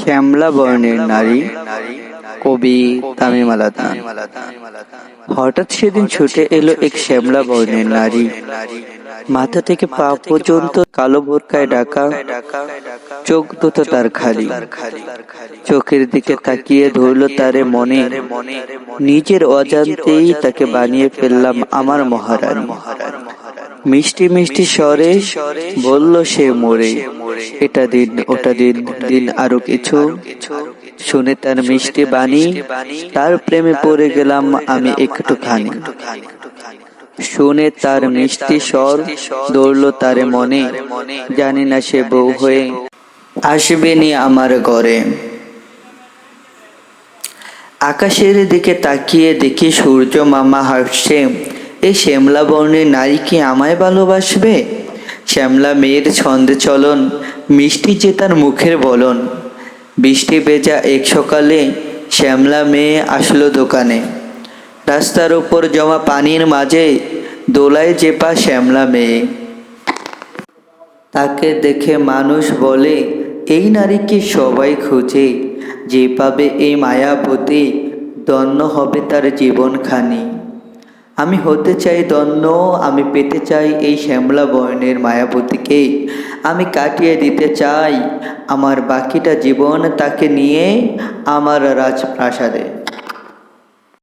শ্যামলা বর্ণের নারী। কবি তামিম আল আদনান। হঠাৎ সেদিন ছুটে এলো এক শ্যামলা বর্ণের নারী, মাথা থেকে পা পর্যন্ত কালো বোরকায় ঢাকা, চোখ দুটো তার খালি। চোখের দিকে তাকিয়ে ধরলো তারে মনে, নিজের অজান্তেই তাকে বানিয়ে ফেললাম আমার মহারানী। মিষ্টি মিষ্টি স্বরে বলল সে মোরে, এটা দিন ওটা দিন, দিন আরো কিছু। শুনে তার মিষ্টি বাণী, তার প্রেমে পড়ে গেলাম আমি একটুখানি। শুনে তার মিষ্টি স্বর দৌড়লো তারে মনে, জানি না সে বউ হয়ে আসবে নি আমার ঘরে। আকাশের দিকে তাকিয়ে দেখি সূর্য মামা হাসছে, এই শ্যামলা বর্ণের নারী কি আমায় ভালোবাসবে? শ্যামলা মেয়ের ছন্দে চলন, মিষ্টি যে তার মুখের বলন। বৃষ্টি ভেজা এক সকালে শ্যামলা মেয়ে আসলো দোকানে। রাস্তার উপর জমা পানির মাঝে দোলায় চেপা শ্যামলা মেয়ে। তাকে দেখে মানুষ বলে, এই নারীকে সবাই খোঁজে, যে পাবে এই মায়াবতী ধন্য হবে তার জীবনখানি। আমি হতে চাই ধন্য, আমি পেতে চাই এই শ্যামলা বর্ণের মায়াবতীকে। আমি কাটিয়ে দিতে চাই আমার বাকিটা জীবন তাকে নিয়ে আমার রাজপ্রাসাদে।